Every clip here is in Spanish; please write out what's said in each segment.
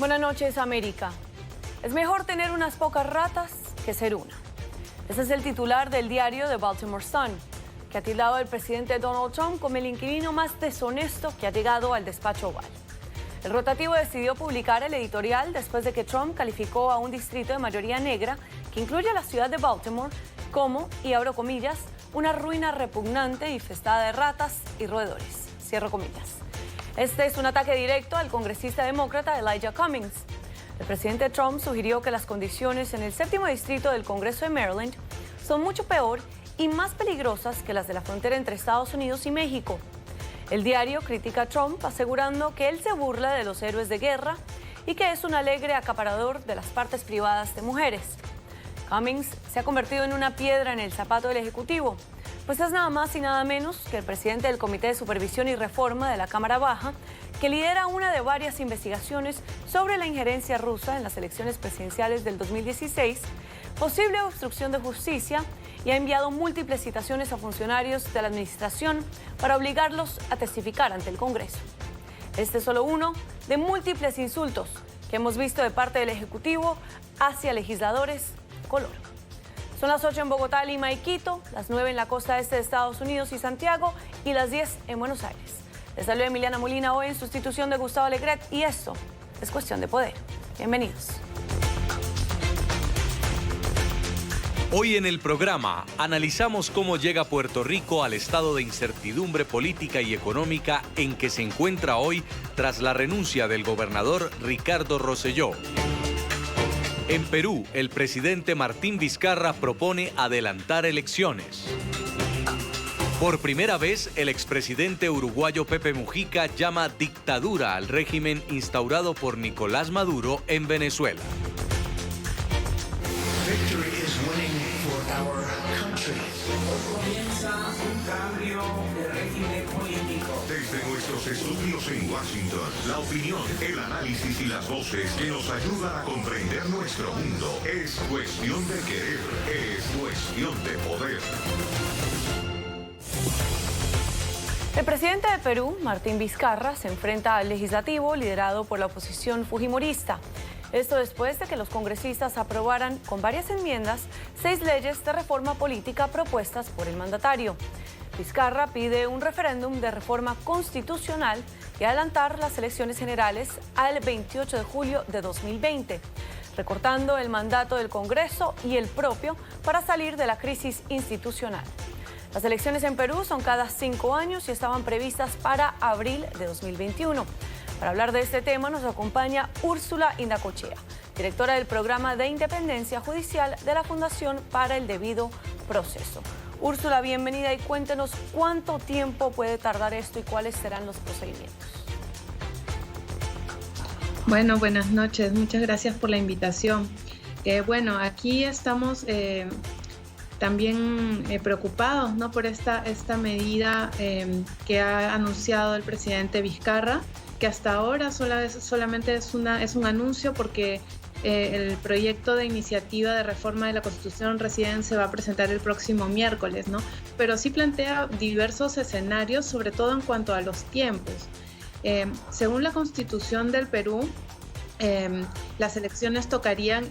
Buenas noches, América. Es mejor tener unas pocas ratas que ser una. Ese es el titular del diario The Baltimore Sun, que ha tildado al presidente Donald Trump como el inquilino más deshonesto que ha llegado al despacho Oval. El rotativo decidió publicar el editorial después de que Trump calificó a un distrito de mayoría negra, que incluye a la ciudad de Baltimore, como, y abro comillas, una ruina repugnante infestada de ratas y roedores, cierro comillas. Este es un ataque directo al congresista demócrata Elijah Cummings. El presidente Trump sugirió que las condiciones en el 7º distrito del Congreso de Maryland son mucho peor y más peligrosas que las de la frontera entre Estados Unidos y México. El diario critica a Trump asegurando que él se burla de los héroes de guerra y que es un alegre acaparador de las partes privadas de mujeres. Cummings se ha convertido en una piedra en el zapato del Ejecutivo, pues es nada más y nada menos que el presidente del Comité de Supervisión y Reforma de la Cámara Baja, que lidera una de varias investigaciones sobre la injerencia rusa en las elecciones presidenciales del 2016, posible obstrucción de justicia, y ha enviado múltiples citaciones a funcionarios de la administración para obligarlos a testificar ante el Congreso. Este es solo uno de múltiples insultos que hemos visto de parte del Ejecutivo hacia legisladores de color. Son las 8 en Bogotá, Lima y Quito, las 9 en la costa este de Estados Unidos y Santiago y las 10 en Buenos Aires. Les saluda Emiliana Molina hoy en sustitución de Gustavo Alegret y esto es Cuestión de Poder. Bienvenidos. Hoy en el programa analizamos cómo llega Puerto Rico al estado de incertidumbre política y económica en que se encuentra hoy tras la renuncia del gobernador Ricardo Rosselló. En Perú, el presidente Martín Vizcarra propone adelantar elecciones. Por primera vez, el expresidente uruguayo Pepe Mujica llama dictadura al régimen instaurado por Nicolás Maduro en Venezuela. Comienza un cambio de régimen político. Desde nuestros estudios en Washington, la opinión, el análisis y las voces que nos ayudan a comprender nuestro mundo. Es cuestión de querer, es cuestión de poder. El presidente de Perú, Martín Vizcarra, se enfrenta al legislativo liderado por la oposición fujimorista. Esto después de que los congresistas aprobaran con varias enmiendas 6 leyes de reforma política propuestas por el mandatario. Vizcarra pide un referéndum de reforma constitucional y adelantar las elecciones generales al 28 de julio de 2020, recortando el mandato del Congreso y el propio para salir de la crisis institucional. Las elecciones en Perú son cada 5 años y estaban previstas para abril de 2021. Para hablar de este tema nos acompaña Úrsula Indacochea, directora del programa de independencia judicial de la Fundación para el Debido Proceso. Úrsula, bienvenida y cuéntenos cuánto tiempo puede tardar esto y cuáles serán los procedimientos. Bueno, buenas noches, muchas gracias por la invitación. Bueno, aquí estamos también preocupados, ¿no?, por esta medida que ha anunciado el presidente Vizcarra, que hasta ahora solamente es un anuncio porque el proyecto de iniciativa de reforma de la Constitución recién se va a presentar el próximo miércoles, ¿no? Pero sí plantea diversos escenarios, sobre todo en cuanto a los tiempos. Según la Constitución del Perú, las elecciones tocarían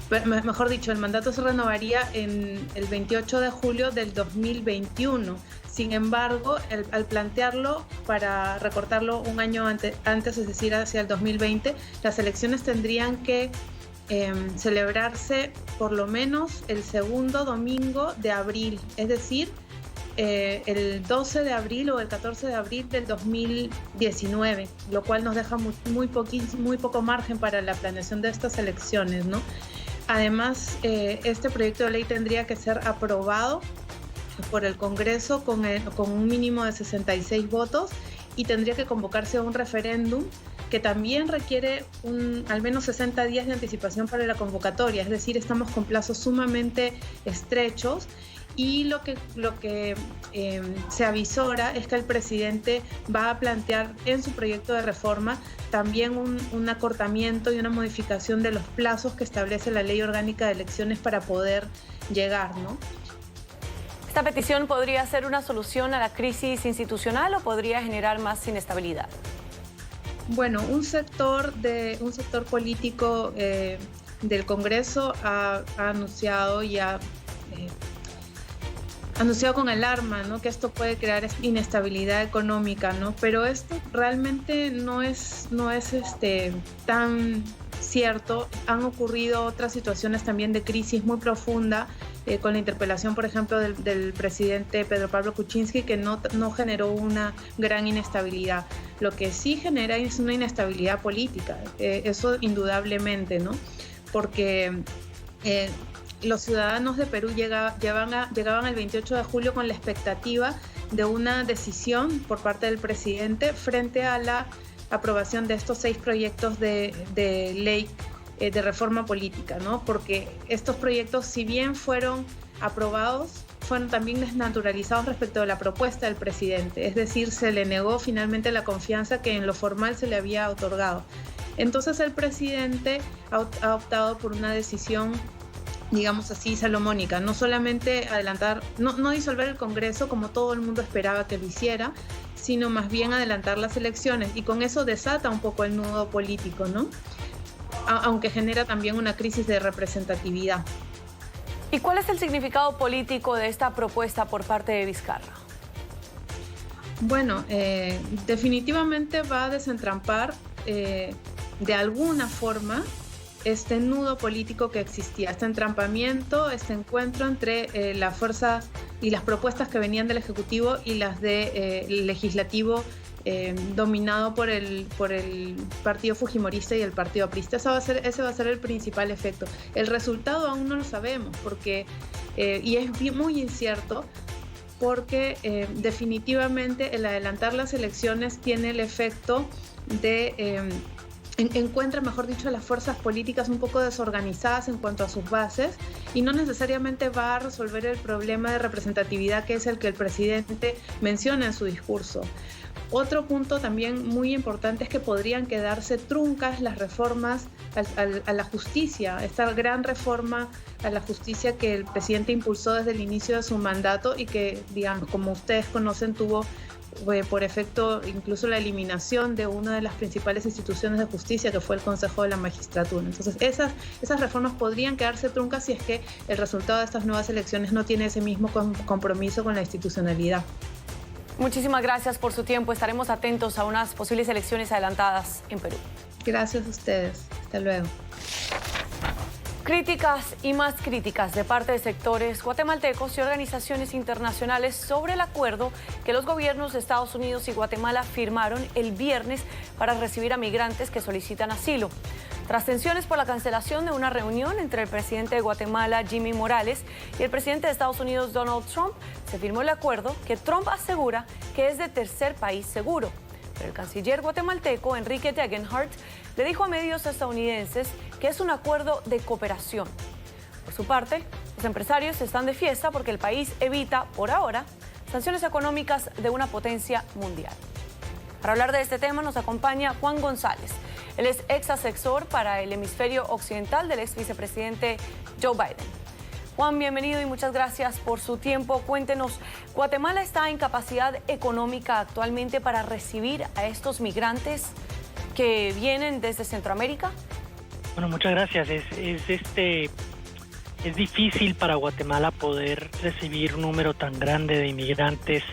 mejor dicho, el mandato se renovaría en el 28 de julio del 2021. Sin embargo, al plantearlo para recortarlo un año antes, es decir, hacia el 2020, las elecciones tendrían que celebrarse por lo menos el segundo domingo de abril, es decir, el 12 de abril o el 14 de abril del 2019, lo cual nos deja muy poco margen para la planeación de estas elecciones, ¿no? Además, este proyecto de ley tendría que ser aprobado por el Congreso con un mínimo de 66 votos y tendría que convocarse a un referéndum que también requiere al menos 60 días de anticipación para la convocatoria, es decir, estamos con plazos sumamente estrechos. Y lo que se avisora es que el presidente va a plantear en su proyecto de reforma también un acortamiento y una modificación de los plazos que establece la Ley Orgánica de Elecciones para poder llegar, ¿no? ¿Esta petición podría ser una solución a la crisis institucional o podría generar más inestabilidad? Bueno, un sector político del Congreso ha anunciado y ha anunciado con alarma, ¿no?, que esto puede crear inestabilidad económica, ¿no? Pero esto realmente no es tan cierto. Han ocurrido otras situaciones también de crisis muy profunda, con la interpelación, por ejemplo, del presidente Pedro Pablo Kuczynski, que no generó una gran inestabilidad. Lo que sí genera es una inestabilidad política, eso indudablemente, ¿no? Porque los ciudadanos de Perú llegaban el 28 de julio con la expectativa de una decisión por parte del presidente frente a la aprobación de estos 6 proyectos de ley de reforma política, ¿no? Porque estos proyectos, si bien fueron aprobados, fueron también desnaturalizados respecto a la propuesta del presidente, es decir, se le negó finalmente la confianza que en lo formal se le había otorgado. Entonces el presidente ha optado por una decisión, digamos así, salomónica, no solamente adelantar, no disolver el Congreso como todo el mundo esperaba que lo hiciera, sino más bien adelantar las elecciones, y con eso desata un poco el nudo político, ¿no? Aunque genera también una crisis de representatividad. ¿Y cuál es el significado político de esta propuesta por parte de Vizcarra? Bueno, definitivamente va a desentrampar de alguna forma este nudo político que existía, este entrampamiento, este encuentro entre las fuerzas y las propuestas que venían del Ejecutivo y las del Legislativo, dominado por el partido fujimorista y el partido aprista. Ese va a ser el principal efecto. El resultado aún no lo sabemos, porque y es muy incierto, porque definitivamente el adelantar las elecciones tiene el efecto de encuentra, mejor dicho, a las fuerzas políticas un poco desorganizadas en cuanto a sus bases, y no necesariamente va a resolver el problema de representatividad, que es el que el presidente menciona en su discurso. Otro punto también muy importante es que podrían quedarse truncas las reformas a la justicia, esta gran reforma a la justicia que el presidente impulsó desde el inicio de su mandato y que, digamos, como ustedes conocen, tuvo por efecto incluso la eliminación de una de las principales instituciones de justicia, que fue el Consejo de la Magistratura. Entonces esas reformas podrían quedarse truncas si es que el resultado de estas nuevas elecciones no tiene ese mismo compromiso con la institucionalidad. Muchísimas gracias por su tiempo. Estaremos atentos a unas posibles elecciones adelantadas en Perú. Gracias a ustedes. Hasta luego. Críticas y más críticas de parte de sectores guatemaltecos y organizaciones internacionales sobre el acuerdo que los gobiernos de Estados Unidos y Guatemala firmaron el viernes para recibir a migrantes que solicitan asilo. Tras tensiones por la cancelación de una reunión entre el presidente de Guatemala, Jimmy Morales, y el presidente de Estados Unidos, Donald Trump, se firmó el acuerdo que Trump asegura que es de tercer país seguro. Pero el canciller guatemalteco, Enrique Degenhardt, le dijo a medios estadounidenses que es un acuerdo de cooperación. Por su parte, los empresarios están de fiesta porque el país evita, por ahora, sanciones económicas de una potencia mundial. Para hablar de este tema nos acompaña Juan González. Él es ex asesor para el hemisferio occidental del ex vicepresidente Joe Biden. Juan, bienvenido y muchas gracias por su tiempo. Cuéntenos, ¿Guatemala está en capacidad económica actualmente para recibir a estos migrantes que vienen desde Centroamérica? Bueno, muchas gracias. Es difícil para Guatemala poder recibir un número tan grande de inmigrantes,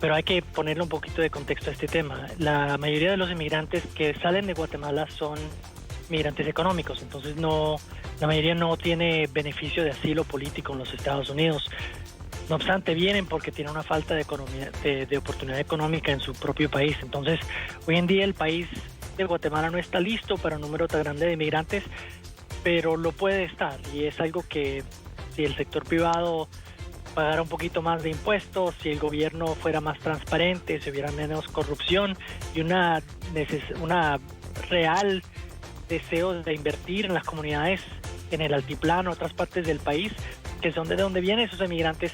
pero hay que ponerle un poquito de contexto a este tema. La mayoría de los inmigrantes que salen de Guatemala son migrantes económicos, entonces la mayoría no tiene beneficio de asilo político en los Estados Unidos. No obstante, vienen porque tienen una falta de oportunidad económica en su propio país. Entonces, hoy en día el país de Guatemala no está listo para un número tan grande de inmigrantes, pero lo puede estar, y es algo que si el sector privado pagara un poquito más de impuestos, si el gobierno fuera más transparente, si hubiera menos corrupción y una real deseo de invertir en las comunidades en el altiplano, otras partes del país, que son de donde vienen esos emigrantes,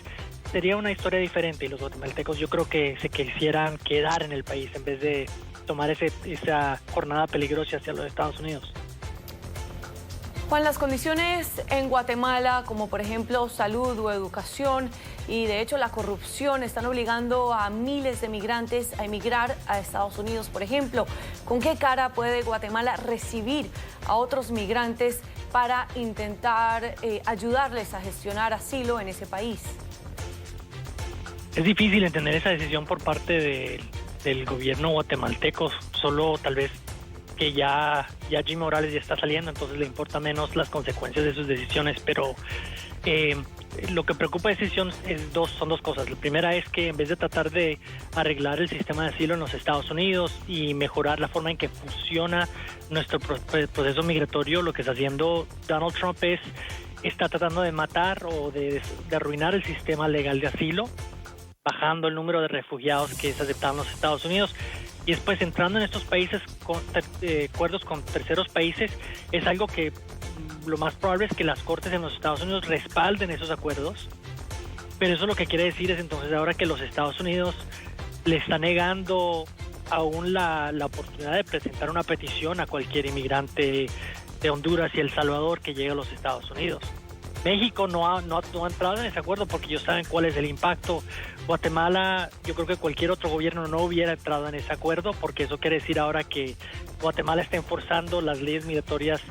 sería una historia diferente, y los guatemaltecos yo creo que se quisieran quedar en el país en vez de tomar esa jornada peligrosa hacia los Estados Unidos. Juan, las condiciones en Guatemala, como por ejemplo salud o educación, y de hecho la corrupción están obligando a miles de migrantes a emigrar a Estados Unidos, por ejemplo. ¿Con qué cara puede Guatemala recibir a otros migrantes para intentar ayudarles a gestionar asilo en ese país? Es difícil entender esa decisión por parte del gobierno guatemalteco, solo tal vez que ya Jimmy Morales ya está saliendo, entonces le importa menos las consecuencias de sus decisiones, pero lo que preocupa de esa decisión son dos cosas. La primera es que en vez de tratar de arreglar el sistema de asilo en los Estados Unidos y mejorar la forma en que funciona nuestro proceso migratorio, lo que está haciendo Donald Trump está tratando de matar o de arruinar el sistema legal de asilo, bajando el número de refugiados que se aceptan en los Estados Unidos. Y después entrando en estos países con acuerdos con terceros países, es algo que lo más probable es que las cortes en los Estados Unidos respalden esos acuerdos. Pero eso lo que quiere decir es entonces ahora que los Estados Unidos le está negando aún la oportunidad de presentar una petición a cualquier inmigrante de Honduras y El Salvador que llegue a los Estados Unidos. México no ha entrado en ese acuerdo porque ellos saben cuál es el impacto. Guatemala, yo creo que cualquier otro gobierno no hubiera entrado en ese acuerdo, porque eso quiere decir ahora que Guatemala está enforzando las leyes migratorias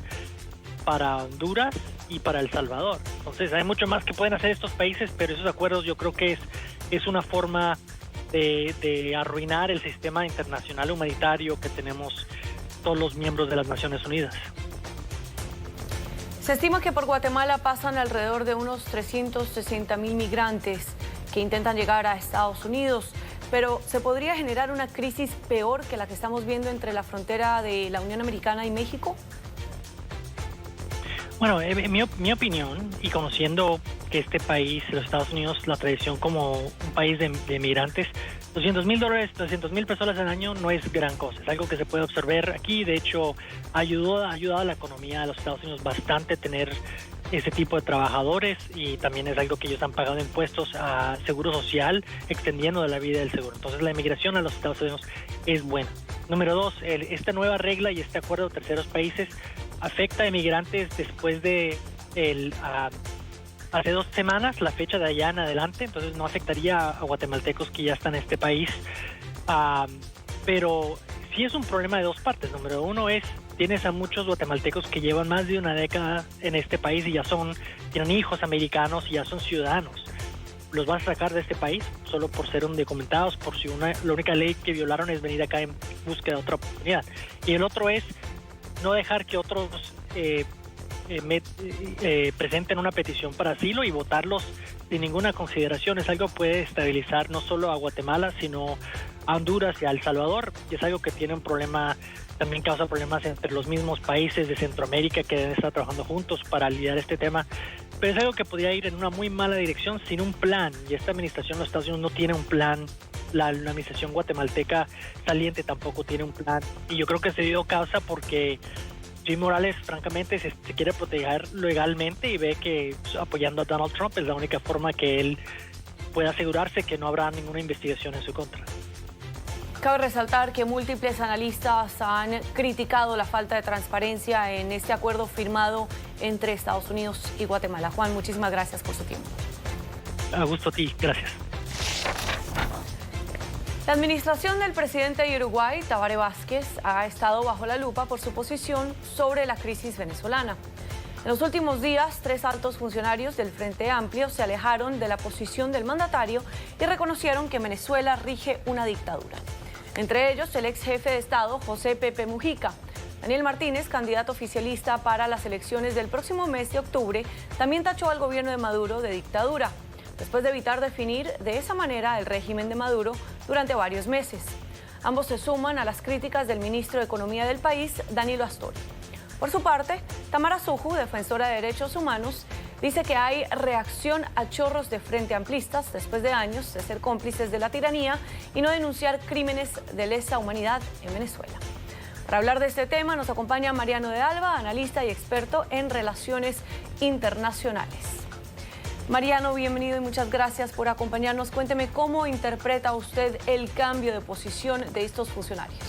para Honduras y para El Salvador. Entonces hay mucho más que pueden hacer estos países, pero esos acuerdos yo creo que es una forma de arruinar el sistema internacional humanitario que tenemos todos los miembros de las Naciones Unidas. Se estima que por Guatemala pasan alrededor de unos 360,000 migrantes que intentan llegar a Estados Unidos, pero ¿se podría generar una crisis peor que la que estamos viendo entre la frontera de la Unión Americana y México? Bueno, en mi opinión, y conociendo que este país, los Estados Unidos, la tradición como un país de migrantes, $200,000, 200,000 personas al año no es gran cosa. Es algo que se puede observar aquí. De hecho, ha ayudado a la economía de los Estados Unidos bastante tener ese tipo de trabajadores, y también es algo que ellos han pagado impuestos a seguro social, extendiendo de la vida del seguro. Entonces, la inmigración a los Estados Unidos es buena. Número dos, esta nueva regla y este acuerdo de terceros países afecta a inmigrantes después de hace 2 semanas, la fecha de allá en adelante, entonces no afectaría a guatemaltecos que ya están en este país, pero sí es un problema de dos partes. Número uno tienes a muchos guatemaltecos que llevan más de una década en este país y tienen hijos americanos y ya son ciudadanos. Los vas a sacar de este país solo por ser indocumentados, por si la única ley que violaron es venir acá en búsqueda de otra oportunidad. Y el otro es no dejar que otros presenten una petición para asilo y votarlos sin ninguna consideración. Es algo que puede estabilizar no solo a Guatemala, sino a Honduras y a El Salvador, y es algo que tiene un problema, también causa problemas entre los mismos países de Centroamérica que deben estar trabajando juntos para lidiar este tema. Pero es algo que podría ir en una muy mala dirección sin un plan, y esta administración de los Estados Unidos no tiene un plan. La administración guatemalteca saliente tampoco tiene un plan, y yo creo que se dio causa porque Jimmy Morales francamente se quiere proteger legalmente y ve que apoyando a Donald Trump es la única forma que él puede asegurarse que no habrá ninguna investigación en su contra. Cabe resaltar que múltiples analistas han criticado la falta de transparencia en este acuerdo firmado entre Estados Unidos y Guatemala. Juan, muchísimas gracias por su tiempo. A gusto a ti, gracias. La administración del presidente de Uruguay, Tabaré Vázquez, ha estado bajo la lupa por su posición sobre la crisis venezolana. En los últimos días, 3 altos funcionarios del Frente Amplio se alejaron de la posición del mandatario y reconocieron que Venezuela rige una dictadura. Entre ellos, el ex jefe de Estado, José Pepe Mujica. Daniel Martínez, candidato oficialista para las elecciones del próximo mes de octubre, también tachó al gobierno de Maduro de dictadura, después de evitar definir de esa manera el régimen de Maduro durante varios meses. Ambos se suman a las críticas del ministro de Economía del país, Danilo Astori. Por su parte, Tamara Suju, defensora de derechos humanos, dice que hay reacción a chorros de frente amplistas después de años de ser cómplices de la tiranía y no denunciar crímenes de lesa humanidad en Venezuela. Para hablar de este tema nos acompaña Mariano de Alba, analista y experto en relaciones internacionales. Mariano, bienvenido y muchas gracias por acompañarnos. Cuénteme cómo interpreta usted el cambio de posición de estos funcionarios.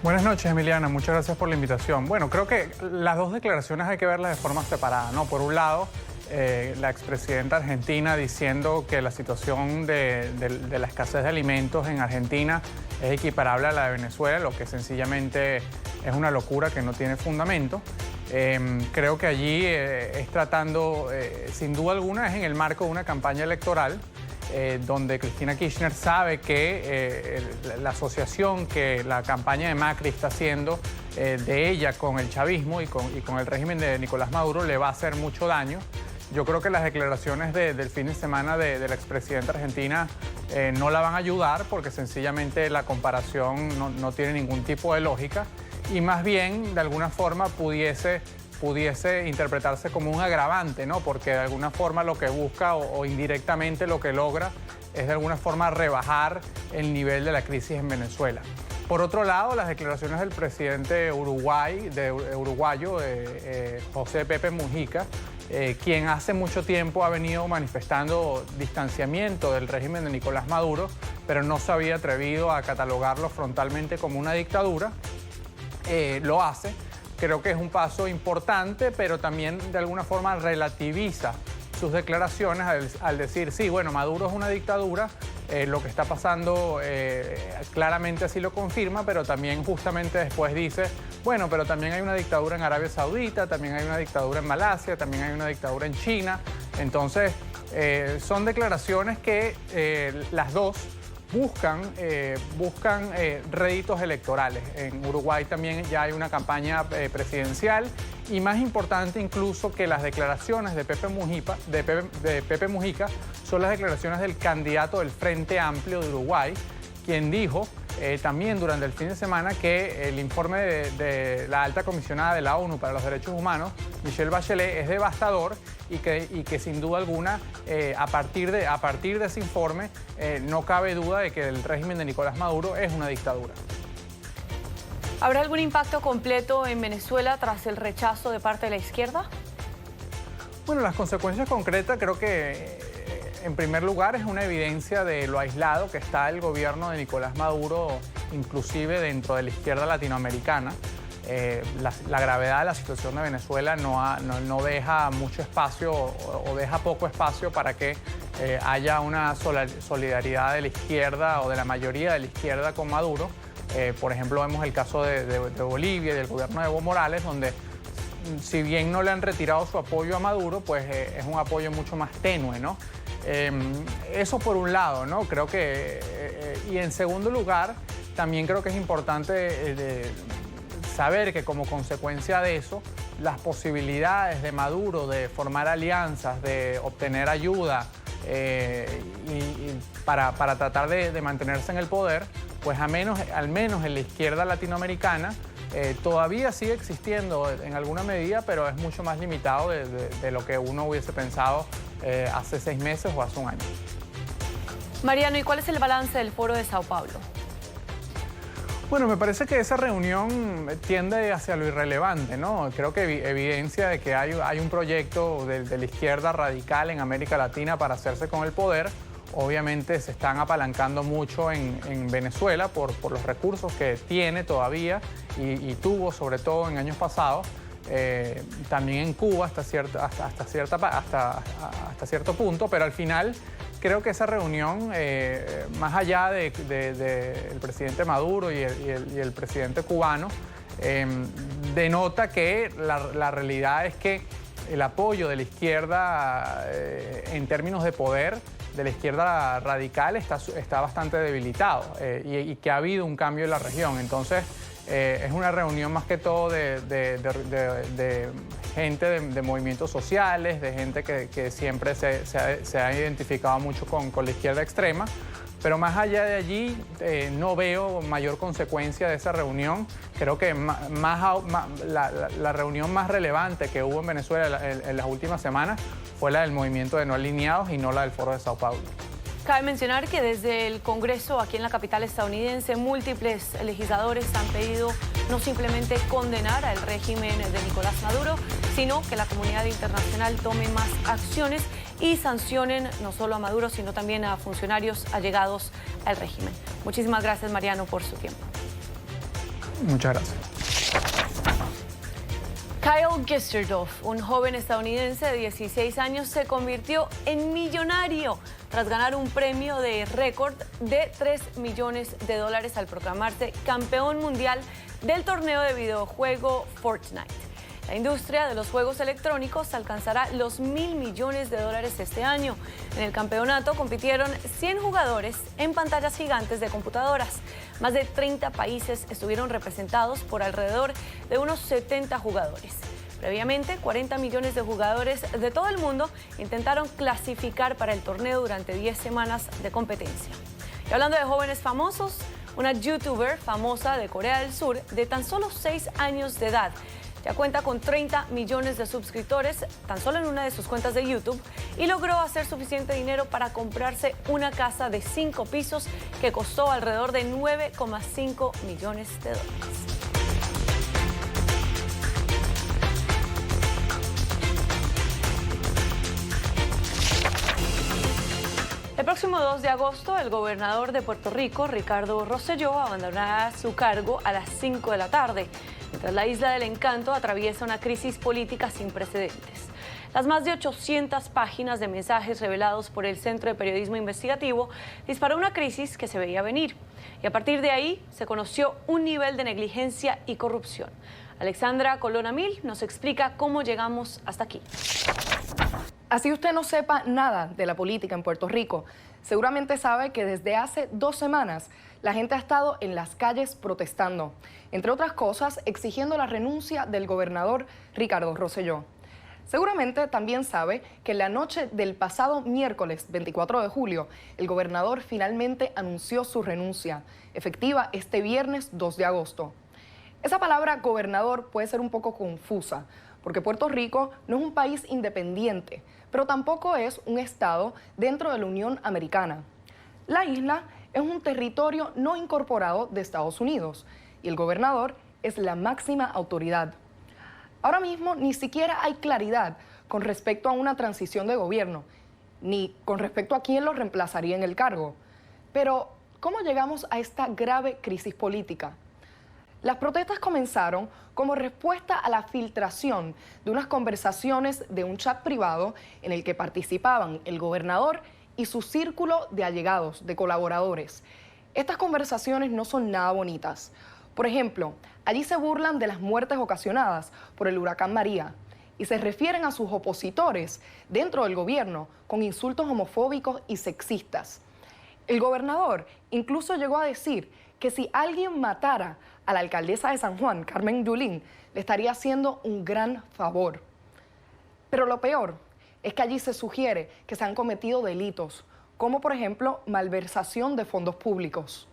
Buenas noches, Emiliana. Muchas gracias por la invitación. Bueno, creo que las dos declaraciones hay que verlas de forma separada, ¿no? Por un lado, la expresidenta argentina diciendo que la situación de la escasez de alimentos en Argentina es equiparable a la de Venezuela, lo que sencillamente es una locura que no tiene fundamento. Creo que allí es tratando, sin duda alguna, es en el marco de una campaña electoral donde Cristina Kirchner sabe que la asociación que la campaña de Macri está haciendo de ella con el chavismo y con el régimen de Nicolás Maduro le va a hacer mucho daño. Yo creo que las declaraciones del fin de semana de la expresidenta argentina no la van a ayudar porque sencillamente la comparación no tiene ningún tipo de lógica y más bien de alguna forma pudiese interpretarse como un agravante, ¿no? Porque de alguna forma lo que busca o indirectamente lo que logra es de alguna forma rebajar el nivel de la crisis en Venezuela. Por otro lado, las declaraciones del presidente uruguayo, José Pepe Mujica, quien hace mucho tiempo ha venido manifestando distanciamiento del régimen de Nicolás Maduro, pero no se había atrevido a catalogarlo frontalmente como una dictadura, lo hace. Creo que es un paso importante, pero también de alguna forma relativiza sus declaraciones al decir, sí, bueno, Maduro es una dictadura, lo que está pasando claramente así lo confirma, pero también justamente después dice, bueno, pero también hay una dictadura en Arabia Saudita, también hay una dictadura en Malasia, también hay una dictadura en China. Entonces, son declaraciones que las dos buscan réditos electorales. En Uruguay también ya hay una campaña presidencial y más importante incluso que las declaraciones de Pepe Mujica son las declaraciones del candidato del Frente Amplio de Uruguay, quien dijo también durante el fin de semana que el informe de la alta comisionada de la ONU para los Derechos Humanos, Michelle Bachelet, es devastador y que sin duda alguna, a partir de ese informe, no cabe duda de que el régimen de Nicolás Maduro es una dictadura. ¿Habrá algún impacto completo en Venezuela tras el rechazo de parte de la izquierda? Bueno, las consecuencias concretas creo que en primer lugar es una evidencia de lo aislado que está el gobierno de Nicolás Maduro, inclusive dentro de la izquierda latinoamericana. La gravedad de la situación de Venezuela no deja mucho espacio o deja poco espacio para que haya una solidaridad de la izquierda o de la mayoría de la izquierda con Maduro. Por ejemplo, vemos el caso de Bolivia y del gobierno de Evo Morales, donde si bien no le han retirado su apoyo a Maduro, pues es un apoyo mucho más tenue, ¿no? Eso por un lado, ¿no? Creo que, y en segundo lugar, también creo que es importante saber que como consecuencia de eso, las posibilidades de Maduro de formar alianzas, de obtener ayuda para tratar de mantenerse en el poder, pues al menos en la izquierda latinoamericana, todavía sigue existiendo en alguna medida, pero es mucho más limitado de lo que uno hubiese pensado hace 6 meses o hace un año. Mariano, ¿y cuál es el balance del Foro de Sao Paulo? Bueno, me parece que esa reunión tiende hacia lo irrelevante, ¿no? Creo que evidencia de que hay un proyecto de la izquierda radical en América Latina para hacerse con el poder. Obviamente se están apalancando mucho en Venezuela por los recursos que tiene todavía y tuvo sobre todo en años pasados. También en Cuba hasta cierto punto, pero al final creo que esa reunión, más allá del presidente Maduro y el presidente cubano, denota que la realidad es que el apoyo de la izquierda en términos de poder, de la izquierda radical, está bastante debilitado y que ha habido un cambio en la región. Entonces, es una reunión más que todo de gente de movimientos sociales, de gente que siempre se ha identificado mucho con la izquierda extrema. Pero más allá de allí, no veo mayor consecuencia de esa reunión. Creo que la reunión más relevante que hubo en Venezuela en las últimas semanas fue la del movimiento de no alineados y no la del Foro de Sao Paulo. Cabe mencionar que desde el Congreso, aquí en la capital estadounidense, múltiples legisladores han pedido no simplemente condenar al régimen de Nicolás Maduro, sino que la comunidad internacional tome más acciones y sancionen no solo a Maduro, sino también a funcionarios allegados al régimen. Muchísimas gracias, Mariano, por su tiempo. Muchas gracias. Kyle Gesterdorf, un joven estadounidense de 16 años, se convirtió en millonario tras ganar un premio de récord de $3 millones al proclamarse campeón mundial del torneo de videojuego Fortnite. La industria de los juegos electrónicos alcanzará los $1.000 millones este año. En el campeonato compitieron 100 jugadores en pantallas gigantes de computadoras. Más de 30 países estuvieron representados por alrededor de unos 70 jugadores. Previamente, 40 millones de jugadores de todo el mundo intentaron clasificar para el torneo durante 10 semanas de competencia. Y hablando de jóvenes famosos, una youtuber famosa de Corea del Sur de tan solo 6 años de edad ya cuenta con 30 millones de suscriptores tan solo en una de sus cuentas de YouTube y logró hacer suficiente dinero para comprarse una casa de 5 pisos que costó alrededor de $9,5 millones. El próximo 2 de agosto, el gobernador de Puerto Rico, Ricardo Rosselló, abandonará su cargo a las 5 de la tarde. Mientras la Isla del Encanto atraviesa una crisis política sin precedentes. Las más de 800 páginas de mensajes revelados por el Centro de Periodismo Investigativo disparó una crisis que se veía venir. Y a partir de ahí se conoció un nivel de negligencia y corrupción. Alexandra Colón Mil nos explica cómo llegamos hasta aquí. Así usted no sepa nada de la política en Puerto Rico, seguramente sabe que desde hace 2 semanas la gente ha estado en las calles protestando, entre otras cosas exigiendo la renuncia del gobernador Ricardo Rosselló. Seguramente también sabe que en la noche del pasado miércoles 24 de julio, el gobernador finalmente anunció su renuncia, efectiva este viernes 2 de agosto. Esa palabra gobernador puede ser un poco confusa, porque Puerto Rico no es un país independiente, pero tampoco es un estado dentro de la Unión Americana. La isla es un territorio no incorporado de Estados Unidos y el gobernador es la máxima autoridad. Ahora mismo ni siquiera hay claridad con respecto a una transición de gobierno, ni con respecto a quién lo reemplazaría en el cargo. Pero, ¿cómo llegamos a esta grave crisis política? Las protestas comenzaron como respuesta a la filtración de unas conversaciones de un chat privado en el que participaban el gobernador y su círculo de allegados, de colaboradores. Estas conversaciones no son nada bonitas. Por ejemplo, allí se burlan de las muertes ocasionadas por el huracán María y se refieren a sus opositores dentro del gobierno con insultos homofóbicos y sexistas. El gobernador incluso llegó a decir que si alguien matara a la alcaldesa de San Juan, Carmen Yulín, le estaría haciendo un gran favor. Pero lo peor es que allí se sugiere que se han cometido delitos, como por ejemplo malversación de fondos públicos.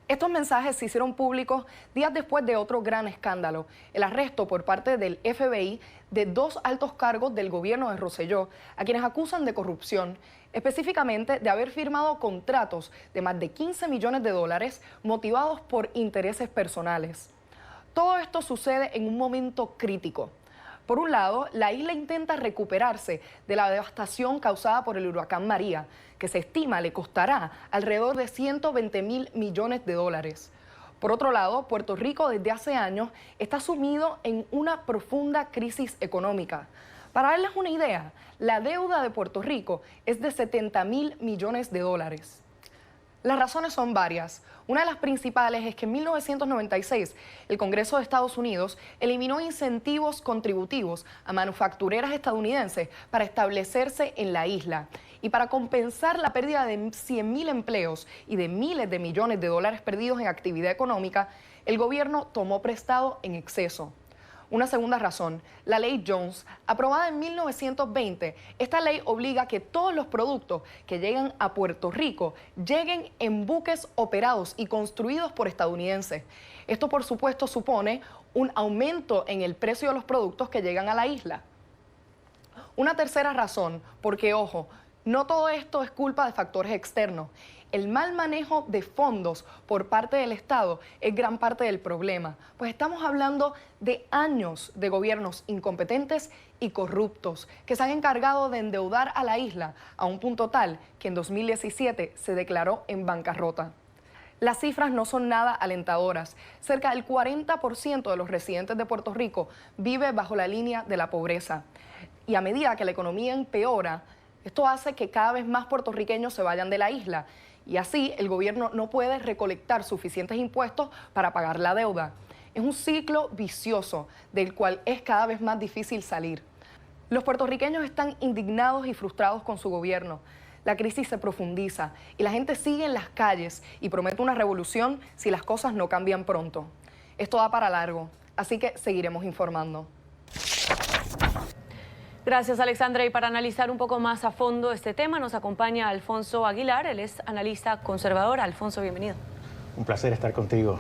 Estos mensajes se hicieron públicos días después de otro gran escándalo, el arresto por parte del FBI de 2 altos cargos del gobierno de Rosselló, a quienes acusan de corrupción, específicamente de haber firmado contratos de más de $15 millones motivados por intereses personales. Todo esto sucede en un momento crítico. Por un lado, la isla intenta recuperarse de la devastación causada por el huracán María, que se estima le costará alrededor de $120.000 millones. Por otro lado, Puerto Rico desde hace años está sumido en una profunda crisis económica. Para darles una idea, la deuda de Puerto Rico es de $70.000 millones. Las razones son varias. Una de las principales es que en 1996 el Congreso de Estados Unidos eliminó incentivos contributivos a manufactureras estadounidenses para establecerse en la isla. Y para compensar la pérdida de 100.000 empleos y de miles de millones de dólares perdidos en actividad económica, el gobierno tomó prestado en exceso. Una segunda razón, la ley Jones, aprobada en 1920. Esta ley obliga a que todos los productos que llegan a Puerto Rico lleguen en buques operados y construidos por estadounidenses. Esto, por supuesto, supone un aumento en el precio de los productos que llegan a la isla. Una tercera razón, porque, ojo, no todo esto es culpa de factores externos. El mal manejo de fondos por parte del Estado es gran parte del problema, pues estamos hablando de años de gobiernos incompetentes y corruptos que se han encargado de endeudar a la isla a un punto tal que en 2017 se declaró en bancarrota. Las cifras no son nada alentadoras. Cerca del 40% de los residentes de Puerto Rico vive bajo la línea de la pobreza. Y a medida que la economía empeora, esto hace que cada vez más puertorriqueños se vayan de la isla. Y así el gobierno no puede recolectar suficientes impuestos para pagar la deuda. Es un ciclo vicioso del cual es cada vez más difícil salir. Los puertorriqueños están indignados y frustrados con su gobierno. La crisis se profundiza y la gente sigue en las calles y promete una revolución si las cosas no cambian pronto. Esto da para largo, así que seguiremos informando. Gracias, Alexandra. Y para analizar un poco más a fondo este tema nos acompaña Alfonso Aguilar. Él es analista conservador. Alfonso, bienvenido. Un placer estar contigo.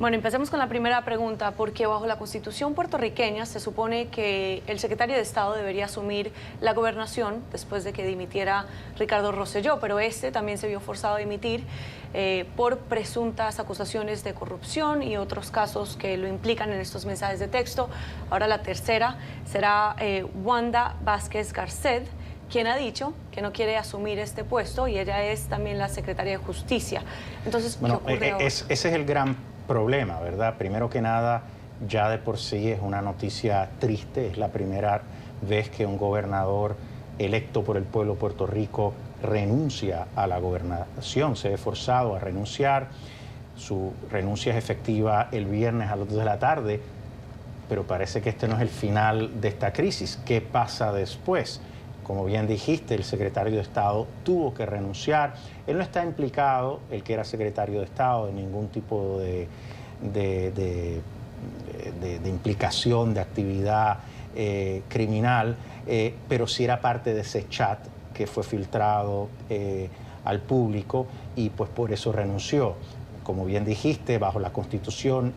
Bueno, empecemos con la primera pregunta, porque bajo la Constitución puertorriqueña se supone que el secretario de Estado debería asumir la gobernación después de que dimitiera Ricardo Rosselló, pero este también se vio forzado a dimitir por presuntas acusaciones de corrupción y otros casos que lo implican en estos mensajes de texto. Ahora la tercera será Wanda Vázquez Garcet, quien ha dicho que no quiere asumir este puesto, y ella es también la secretaria de Justicia. Entonces, bueno, ¿qué ocurre ahora? Ese es el gran problema, ¿verdad? Primero que nada, ya de por sí es una noticia triste. Es la primera vez que un gobernador electo por el pueblo de Puerto Rico renuncia a la gobernación, se ve forzado a renunciar. Su renuncia es efectiva el viernes a las 2 de la tarde, pero parece que este no es el final de esta crisis. ¿Qué pasa después? Como bien dijiste, el secretario de Estado tuvo que renunciar. Él no está implicado, el que era secretario de Estado, en ningún tipo de implicación, de actividad criminal, pero sí era parte de ese chat que fue filtrado al público y pues por eso renunció. Como bien dijiste, bajo la Constitución,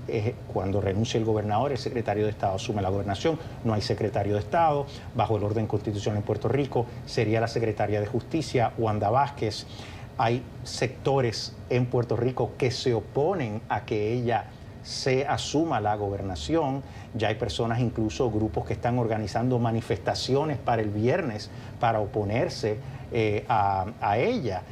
cuando renuncia el gobernador, el secretario de Estado asume la gobernación. No hay secretario de Estado. Bajo el orden constitucional en Puerto Rico, sería la secretaria de Justicia, Wanda Vázquez. Hay sectores en Puerto Rico que se oponen a que ella se asuma la gobernación. Ya hay personas, incluso grupos, que están organizando manifestaciones para el viernes para oponerse a ella.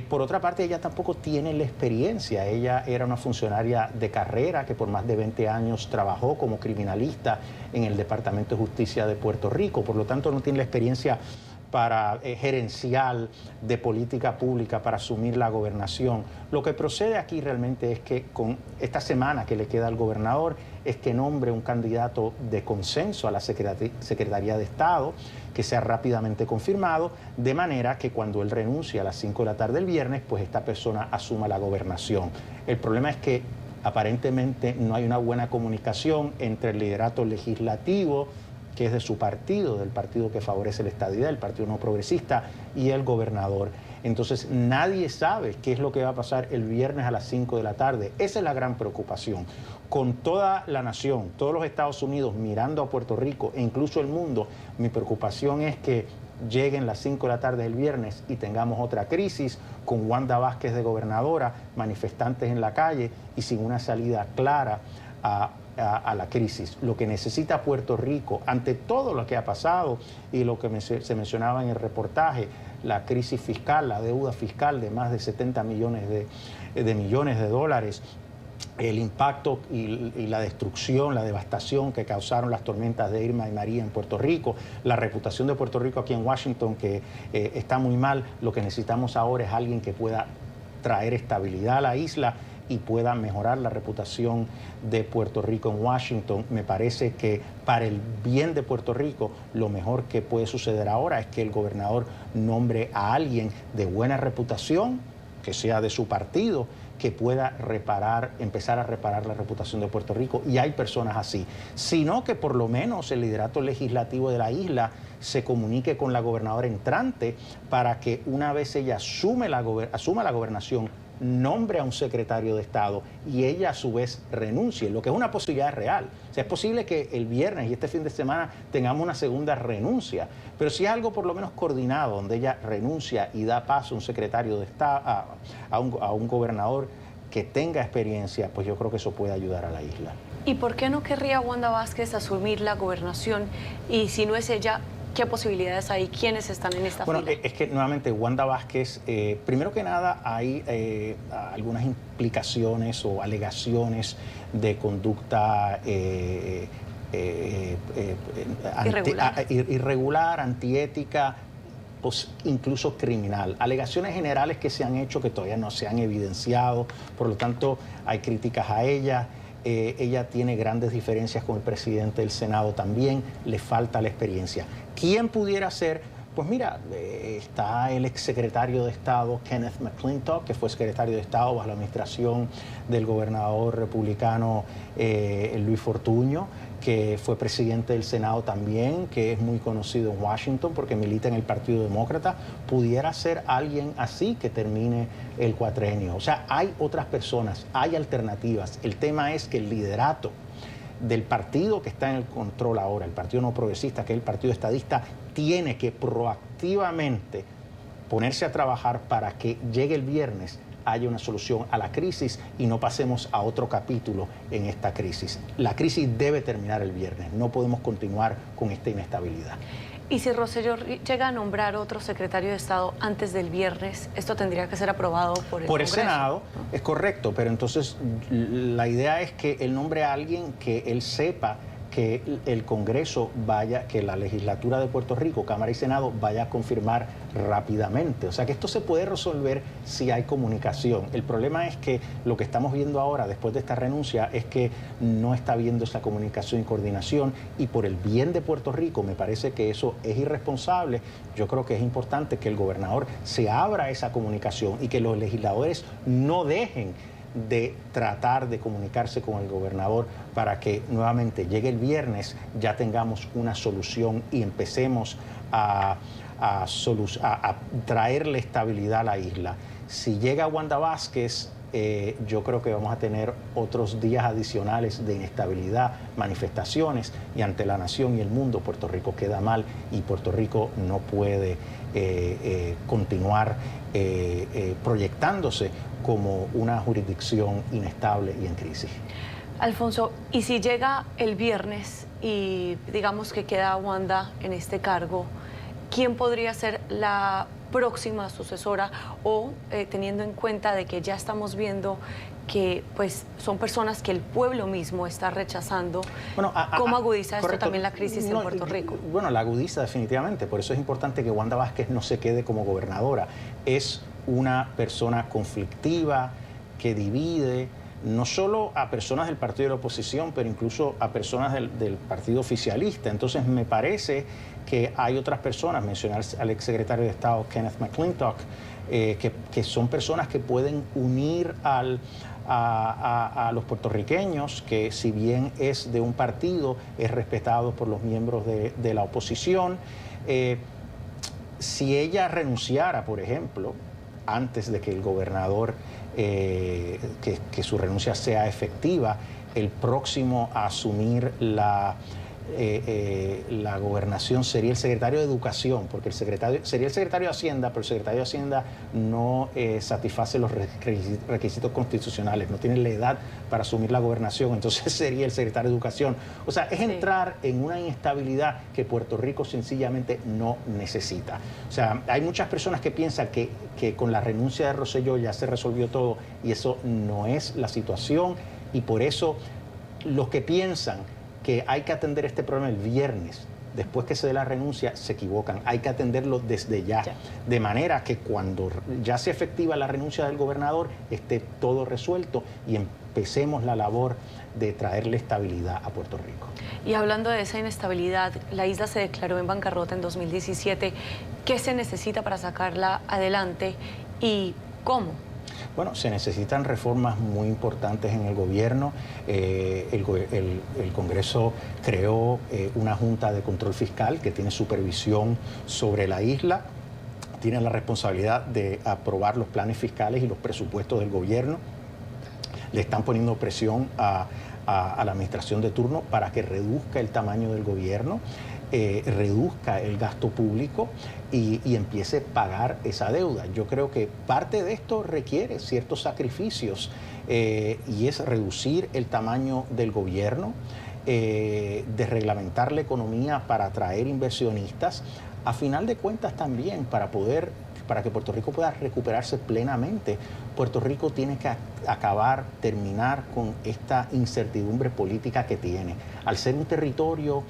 Por otra parte, ella tampoco tiene la experiencia. Ella era una funcionaria de carrera que por más de 20 años trabajó como criminalista en el Departamento de Justicia de Puerto Rico. Por lo tanto, no tiene la experiencia gerencial de política pública para asumir la gobernación. Lo que procede aquí realmente es que con esta semana que le queda al gobernador es que nombre un candidato de consenso a la Secretaría de Estado, que sea rápidamente confirmado, de manera que cuando él renuncie a las 5 de la tarde del viernes, pues esta persona asuma la gobernación. El problema es que aparentemente no hay una buena comunicación entre el liderato legislativo, que es de su partido, del partido que favorece la estadidad, el Partido No Progresista, y el gobernador. Entonces nadie sabe qué es lo que va a pasar el viernes a las 5 de la tarde. Esa es la gran preocupación. Con toda la nación, todos los Estados Unidos mirando a Puerto Rico e incluso el mundo, mi preocupación es que lleguen las 5 de la tarde del viernes y tengamos otra crisis con Wanda Vázquez de gobernadora, manifestantes en la calle y sin una salida clara a la crisis. Lo que necesita Puerto Rico, ante todo lo que ha pasado y lo que se mencionaba en el reportaje, la crisis fiscal, la deuda fiscal de más de 70 millones de dólares, el impacto y la destrucción, la devastación que causaron las tormentas de Irma y María en Puerto Rico, la reputación de Puerto Rico aquí en Washington, que está muy mal. Lo que necesitamos ahora es alguien que pueda traer estabilidad a la isla y pueda mejorar la reputación de Puerto Rico en Washington. Me parece que para el bien de Puerto Rico, lo mejor que puede suceder ahora es que el gobernador nombre a alguien de buena reputación, que sea de su partido, que pueda empezar a reparar la reputación de Puerto Rico. Y hay personas así. Sino que por lo menos el liderato legislativo de la isla se comunique con la gobernadora entrante para que una vez ella asuma la gobernación, nombre a un secretario de Estado y ella a su vez renuncie, lo que es una posibilidad real. O sea, es posible que el viernes y este fin de semana tengamos una segunda renuncia, pero si es algo por lo menos coordinado, donde ella renuncia y da paso a un secretario de Estado, a un gobernador que tenga experiencia, pues yo creo que eso puede ayudar a la isla. ¿Y por qué no querría Wanda Vázquez asumir la gobernación? Y si no es ella, ¿Qué posibilidades hay? ¿Quiénes están en esta fila? Es que nuevamente Wanda Vázquez, primero que nada hay algunas implicaciones o alegaciones de conducta irregular, antiética, pues incluso criminal. Alegaciones generales que se han hecho que todavía no se han evidenciado, por lo tanto hay críticas a ella. Ella tiene grandes diferencias con el presidente del Senado también, le falta la experiencia. ¿Quién pudiera ser? Pues mira, está el exsecretario de Estado Kenneth McClintock, que fue secretario de Estado bajo la administración del gobernador republicano Luis Fortuño, que fue presidente del Senado también, que es muy conocido en Washington porque milita en el Partido Demócrata. Pudiera ser alguien así que termine el cuatrenio. O sea, hay otras personas, hay alternativas. El tema es que el liderato del partido que está en el control ahora, el Partido No Progresista, que es el Partido Estadista, tiene que proactivamente ponerse a trabajar para que llegue el viernes haya una solución a la crisis y no pasemos a otro capítulo en esta crisis. La crisis debe terminar el viernes, no podemos continuar con esta inestabilidad. Y si Rosselló llega a nombrar otro secretario de Estado antes del viernes, esto tendría que ser aprobado por el Congreso. Senado, ¿no? Es correcto, pero entonces la idea es que él nombre a alguien que él sepa que el Congreso vaya, que la legislatura de Puerto Rico, Cámara y Senado, vaya a confirmar rápidamente. O sea que esto se puede resolver si hay comunicación. El problema es que lo que estamos viendo ahora, después de esta renuncia, es que no está habiendo esa comunicación y coordinación, y por el bien de Puerto Rico me parece que eso es irresponsable. Yo creo que es importante que el gobernador se abra a esa comunicación y que los legisladores no dejen de tratar de comunicarse con el gobernador para que nuevamente llegue el viernes, ya tengamos una solución y empecemos a traerle estabilidad a la isla. Si llega Wanda Vázquez, yo creo que vamos a tener otros días adicionales de inestabilidad, manifestaciones, y ante la nación y el mundo Puerto Rico queda mal y Puerto Rico no puede continuar proyectándose como una jurisdicción inestable y en crisis. Alfonso, ¿y si llega el viernes y digamos que queda Wanda en este cargo, quién podría ser la próxima sucesora o teniendo en cuenta de que ya estamos viendo que pues son personas que el pueblo mismo está rechazando? Bueno, ¿cómo agudiza esto también la crisis en Puerto Rico? Bueno, la agudiza definitivamente, por eso es importante que Wanda Vázquez no se quede como gobernadora. Es una persona conflictiva, que divide, no solo a personas del partido de la oposición, pero incluso a personas del partido oficialista. Entonces me parece que hay otras personas, mencionar al exsecretario de Estado Kenneth McClintock, que son personas que pueden unir a los puertorriqueños, que si bien es de un partido, es respetado por los miembros de la oposición. Si ella renunciara, por ejemplo, antes de que el gobernador, que su renuncia sea efectiva, el próximo a asumir la gobernación sería el secretario de Educación, porque sería el secretario de Hacienda, pero el secretario de Hacienda no satisface los requisitos constitucionales, no tiene la edad para asumir la gobernación, entonces sería el secretario de Educación. O sea, es entrar en una inestabilidad que Puerto Rico sencillamente no necesita. O sea, hay muchas personas que piensan que con la renuncia de Rosselló ya se resolvió todo, y eso no es la situación, y por eso los que piensan que hay que atender este problema el viernes, después que se dé la renuncia, se equivocan. Hay que atenderlo desde ya, de manera que cuando ya sea efectiva la renuncia del gobernador, esté todo resuelto y empecemos la labor de traerle estabilidad a Puerto Rico. Y hablando de esa inestabilidad, la isla se declaró en bancarrota en 2017. ¿Qué se necesita para sacarla adelante y cómo? Bueno, se necesitan reformas muy importantes en el gobierno. El Congreso creó una Junta de Control Fiscal que tiene supervisión sobre la isla, tiene la responsabilidad de aprobar los planes fiscales y los presupuestos del gobierno. Le están poniendo presión a la administración de turno para que reduzca el tamaño del gobierno, reduzca el gasto público y empiece a pagar esa deuda. Yo creo que parte de esto requiere ciertos sacrificios y es reducir el tamaño del gobierno, desreglamentar la economía para atraer inversionistas, a final de cuentas también para que Puerto Rico pueda recuperarse plenamente, Puerto Rico tiene que terminar con esta incertidumbre política que tiene. Al ser un territorio,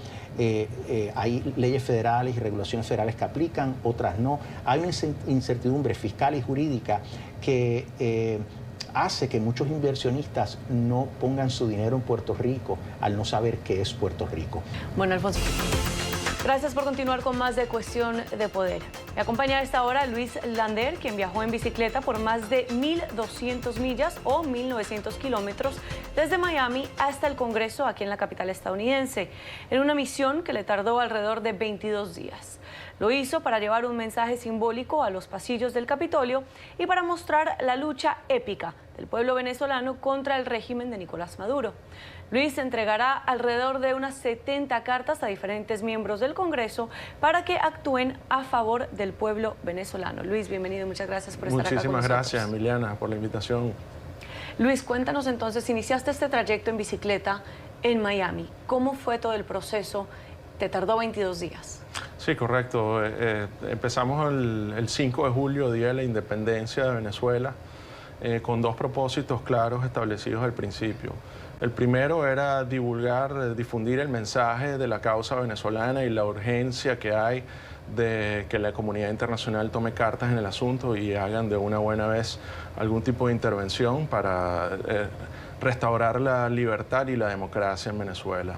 hay leyes federales y regulaciones federales que aplican, otras no. Hay una incertidumbre fiscal y jurídica que hace que muchos inversionistas no pongan su dinero en Puerto Rico al no saber qué es Puerto Rico. Bueno, Alfonso, gracias por continuar con más de Cuestión de Poder. Me acompaña a esta hora Luis Lander, quien viajó en bicicleta por más de 1.200 millas o 1.900 kilómetros desde Miami hasta el Congreso aquí en la capital estadounidense, en una misión que le tardó alrededor de 22 días. Lo hizo para llevar un mensaje simbólico a los pasillos del Capitolio y para mostrar la lucha épica del pueblo venezolano contra el régimen de Nicolás Maduro. Luis entregará alrededor de unas 70 cartas a diferentes miembros del Congreso para que actúen a favor del pueblo venezolano. Luis, bienvenido y muchas gracias por estar acá con nosotros. Muchísimas gracias, Emiliana, por la invitación. Luis, cuéntanos entonces, iniciaste este trayecto en bicicleta en Miami. ¿Cómo fue todo el proceso? ¿Te tardó 22 días? Sí, correcto. Empezamos el 5 de julio, Día de la Independencia de Venezuela, con dos propósitos claros establecidos al principio. El primero era difundir el mensaje de la causa venezolana y la urgencia que hay de que la comunidad internacional tome cartas en el asunto y hagan de una buena vez algún tipo de intervención para restaurar la libertad y la democracia en Venezuela.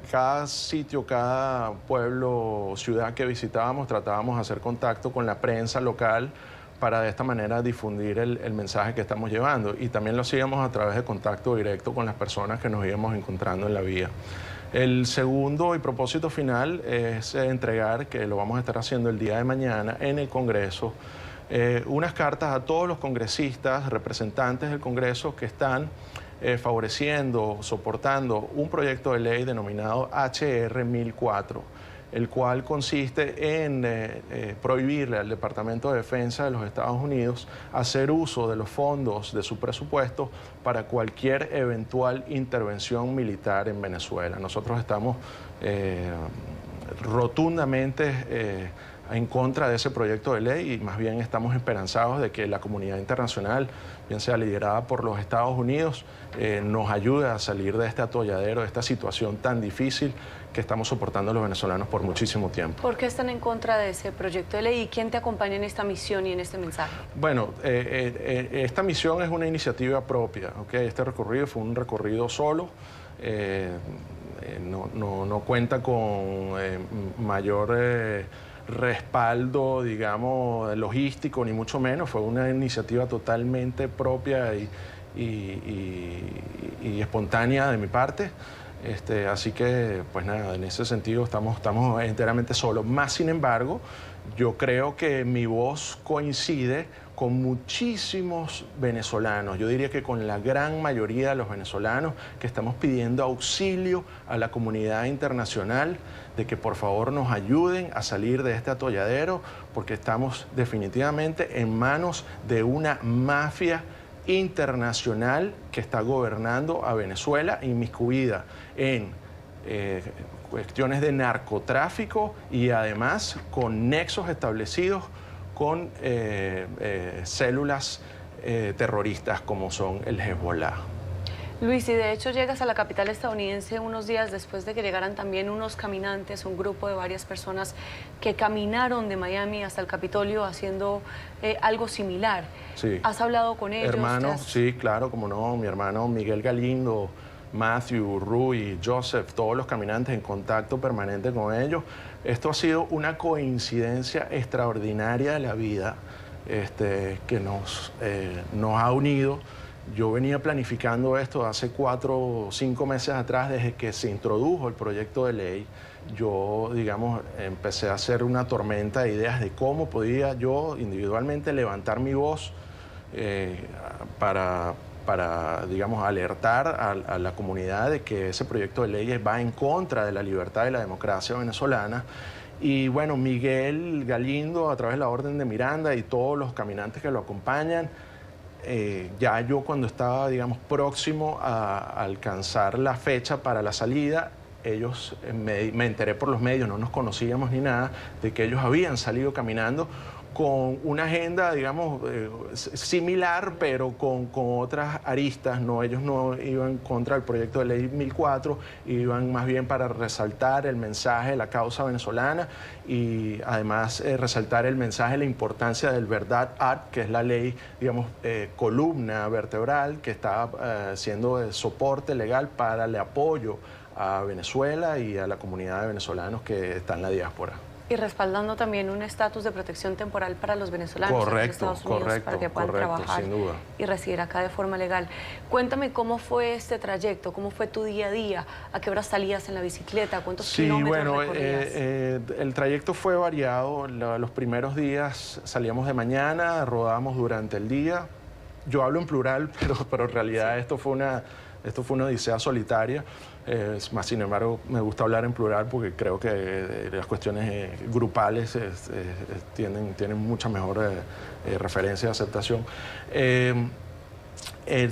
Cada sitio, cada pueblo o ciudad que visitábamos, tratábamos de hacer contacto con la prensa local para de esta manera difundir el mensaje que estamos llevando. Y también lo hacíamos a través de contacto directo con las personas que nos íbamos encontrando en la vía. El segundo y propósito final es entregar, que lo vamos a estar haciendo el día de mañana en el Congreso, unas cartas a todos los congresistas, representantes del Congreso que están favoreciendo, soportando un proyecto de ley denominado HR 1004, el cual consiste en prohibirle al Departamento de Defensa de los Estados Unidos hacer uso de los fondos de su presupuesto para cualquier eventual intervención militar en Venezuela. Nosotros estamos rotundamente en contra de ese proyecto de ley y más bien estamos esperanzados de que la comunidad internacional, bien sea liderada por los Estados Unidos, nos ayude a salir de este atolladero, de esta situación tan difícil que estamos soportando los venezolanos por muchísimo tiempo. ¿Por qué están en contra de ese proyecto de ley y quién te acompaña en esta misión y en este mensaje? Bueno, esta misión es una iniciativa propia, ¿okay? Este recorrido fue un recorrido solo, no cuenta con mayor respaldo, digamos, logístico, ni mucho menos. Fue una iniciativa totalmente propia y espontánea de mi parte. Así que, pues nada, en ese sentido estamos enteramente solos. Más sin embargo, yo creo que mi voz coincide con muchísimos venezolanos, yo diría que con la gran mayoría de los venezolanos que estamos pidiendo auxilio a la comunidad internacional de que por favor nos ayuden a salir de este atolladero porque estamos definitivamente en manos de una mafia internacional que está gobernando a Venezuela, inmiscuida en cuestiones de narcotráfico y además con nexos establecidos con células terroristas como son el Hezbollah. Luis, y de hecho llegas a la capital estadounidense unos días después de que llegaran también unos caminantes, un grupo de varias personas que caminaron de Miami hasta el Capitolio haciendo algo similar. Sí. ¿Has hablado con ellos? Hermanos, sí, claro, como no, mi hermano Miguel Galindo, Matthew, Rui, Joseph, todos los caminantes en contacto permanente con ellos. Esto ha sido una coincidencia extraordinaria de la vida que nos ha unido. Yo venía planificando esto hace 4 o 5 meses atrás, desde que se introdujo el proyecto de ley. Yo, digamos, empecé a hacer una tormenta de ideas de cómo podía yo individualmente levantar mi voz para, digamos, alertar a la comunidad de que ese proyecto de ley va en contra de la libertad y la democracia venezolana. Y bueno, Miguel Galindo, a través de la Orden de Miranda y todos los caminantes que lo acompañan, ya yo cuando estaba, digamos, próximo a alcanzar la fecha para la salida, ellos, me enteré por los medios, no nos conocíamos ni nada, de que ellos habían salido caminando con una agenda, digamos, similar, pero con otras aristas. No, ellos no iban contra el proyecto de ley 1004, iban más bien para resaltar el mensaje de la causa venezolana y además resaltar el mensaje, la importancia del Verdad Act, que es la ley, digamos, columna vertebral que está siendo de soporte legal para el apoyo a Venezuela y a la comunidad de venezolanos que está en la diáspora. Y respaldando también un estatus de protección temporal para los venezolanos en Estados Unidos, para que puedan trabajar y residir acá de forma legal. Cuéntame cómo fue este trayecto, cómo fue tu día a día, a qué horas salías en la bicicleta, cuántos kilómetros recorrías. El trayecto fue variado. Los primeros días salíamos de mañana, rodábamos durante el día. Yo hablo en plural, pero en realidad esto fue una odisea solitaria. Más sin embargo, me gusta hablar en plural porque creo que las cuestiones grupales tienen mucha mejor referencia y aceptación.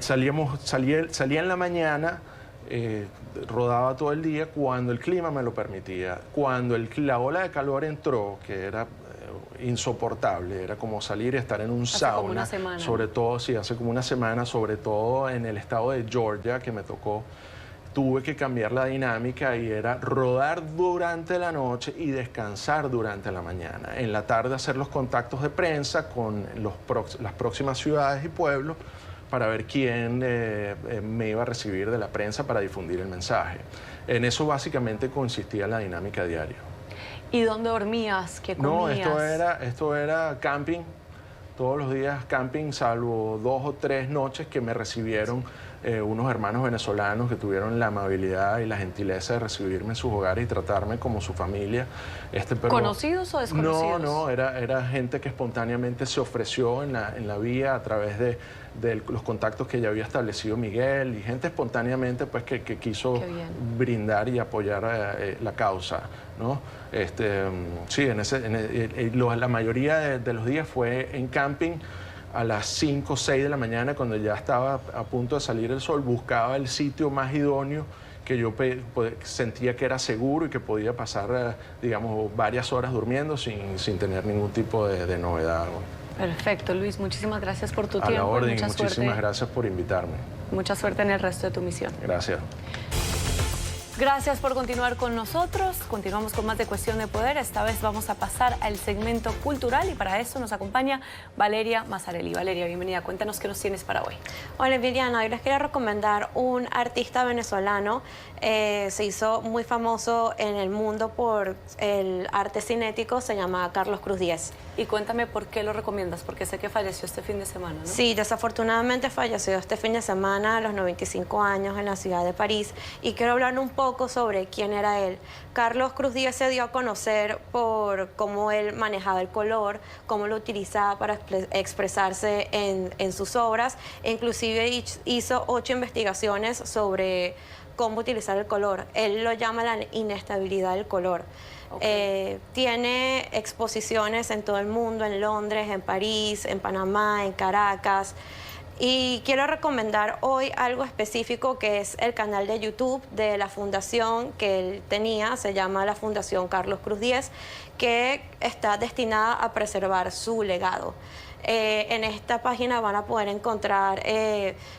Salía en la mañana, rodaba todo el día cuando el clima me lo permitía. Cuando la ola de calor entró, que era insoportable, era como salir y estar en un sauna, sobre todo, sí, hace como una semana, sobre todo en el estado de Georgia, que me tocó. Tuve que cambiar la dinámica y era rodar durante la noche y descansar durante la mañana. En la tarde hacer los contactos de prensa con las próximas ciudades y pueblos para ver quién me iba a recibir de la prensa para difundir el mensaje. En eso básicamente consistía la dinámica diaria. ¿Y dónde dormías? ¿Qué comías? No, esto era camping. Todos los días camping, salvo 2 o 3 noches que me recibieron unos hermanos venezolanos que tuvieron la amabilidad y la gentileza de recibirme en sus hogares y tratarme como su familia. Pero, ¿conocidos o desconocidos? No, era gente que espontáneamente se ofreció en la vía a través de los contactos que ya había establecido Miguel y gente espontáneamente pues, que quiso brindar y apoyar la causa, ¿no? Sí, la mayoría de los días fue en camping. A las 5 o 6 de la mañana, cuando ya estaba a punto de salir el sol, buscaba el sitio más idóneo que yo sentía que era seguro y que podía pasar, digamos, varias horas durmiendo sin tener ningún tipo de novedad. Perfecto, Luis. Muchísimas gracias por tu tiempo. A la orden y muchísimas gracias por invitarme. Mucha suerte en el resto de tu misión. Gracias. Gracias por continuar con nosotros. Continuamos con más de Cuestión de Poder. Esta vez vamos a pasar al segmento cultural y para eso nos acompaña Valeria Mazzarelli. Valeria, bienvenida. Cuéntanos qué nos tienes para hoy. Hola, Viviana. Hoy les quería recomendar un artista venezolano. Se hizo muy famoso en el mundo por el arte cinético. Se llama Carlos Cruz Díez. Y cuéntame por qué lo recomiendas, porque sé que falleció este fin de semana, ¿no? Sí, desafortunadamente falleció este fin de semana a los 95 años en la ciudad de París. Y quiero hablar un poco sobre quién era él. Carlos Cruz Díez se dio a conocer por cómo él manejaba el color, cómo lo utilizaba para expresarse en sus obras. Inclusive hizo 8 investigaciones sobre cómo utilizar el color. Él lo llama la inestabilidad del color. Tiene exposiciones en todo el mundo, en Londres, en París, en Panamá, en Caracas. Y quiero recomendar hoy algo específico que es el canal de YouTube de la fundación que él tenía, se llama la Fundación Carlos Cruz Díez, que está destinada a preservar su legado. En esta página van a poder encontrar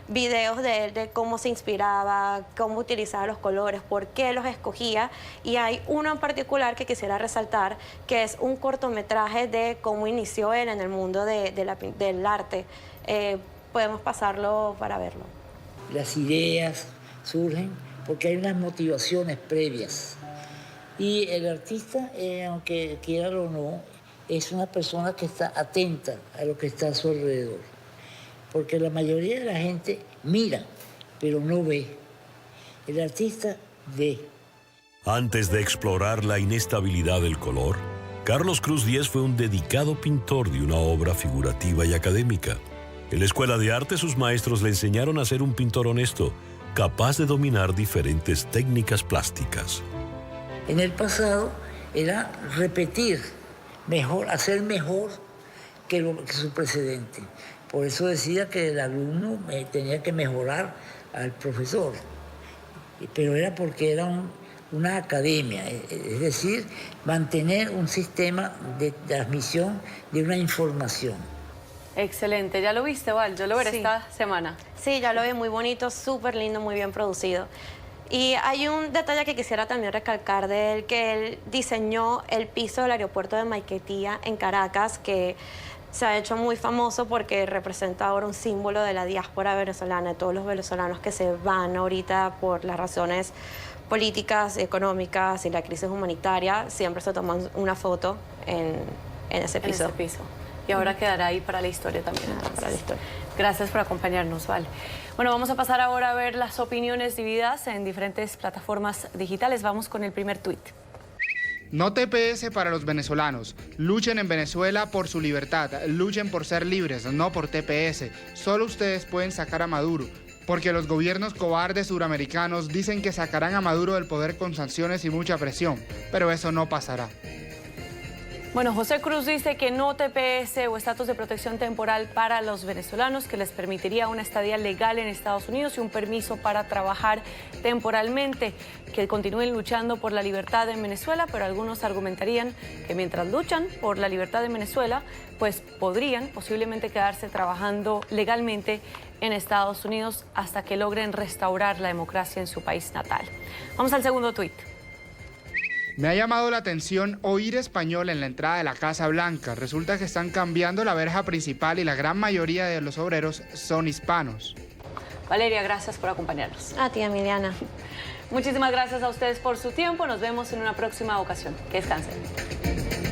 videos de él, de cómo se inspiraba, cómo utilizaba los colores, por qué los escogía. Y hay uno en particular que quisiera resaltar, que es un cortometraje de cómo inició él en el mundo del arte. Podemos pasarlo para verlo. Las ideas surgen porque hay unas motivaciones previas. Y el artista, aunque quiera o no, es una persona que está atenta a lo que está a su alrededor. Porque la mayoría de la gente mira, pero no ve. El artista ve. Antes de explorar la inestabilidad del color, Carlos Cruz Díez fue un dedicado pintor de una obra figurativa y académica. En la escuela de arte, sus maestros le enseñaron a ser un pintor honesto, capaz de dominar diferentes técnicas plásticas. En el pasado era repetir mejor, hacer mejor que su precedente. Por eso decía que el alumno tenía que mejorar al profesor, pero era porque era una academia, es decir, mantener un sistema de transmisión de una información. Excelente, ¿ya lo viste, Val? Yo lo veré esta semana. Sí, ya lo vi, muy bonito, súper lindo, muy bien producido. Y hay un detalle que quisiera también recalcar de él, que él diseñó el piso del aeropuerto de Maiquetía en Caracas, que se ha hecho muy famoso porque representa ahora un símbolo de la diáspora venezolana, de todos los venezolanos que se van ahorita por las razones políticas, económicas y la crisis humanitaria. Siempre se toman una foto en ese piso. Y ahora quedará ahí para la historia también. Para la historia. Gracias por acompañarnos, Val. Bueno, vamos a pasar ahora a ver las opiniones divididas en diferentes plataformas digitales. Vamos con el primer tuit. No TPS para los venezolanos. Luchen en Venezuela por su libertad. Luchen por ser libres, no por TPS. Solo ustedes pueden sacar a Maduro. Porque los gobiernos cobardes suramericanos dicen que sacarán a Maduro del poder con sanciones y mucha presión. Pero eso no pasará. Bueno, José Cruz dice que no TPS o estatus de protección temporal para los venezolanos, que les permitiría una estadía legal en Estados Unidos y un permiso para trabajar temporalmente, que continúen luchando por la libertad en Venezuela, pero algunos argumentarían que mientras luchan por la libertad en Venezuela, pues podrían posiblemente quedarse trabajando legalmente en Estados Unidos hasta que logren restaurar la democracia en su país natal. Vamos al segundo tuit. Me ha llamado la atención oír español en la entrada de la Casa Blanca. Resulta que están cambiando la verja principal y la gran mayoría de los obreros son hispanos. Valeria, gracias por acompañarnos. A ti, Emiliana. Muchísimas gracias a ustedes por su tiempo. Nos vemos en una próxima ocasión. Que descansen.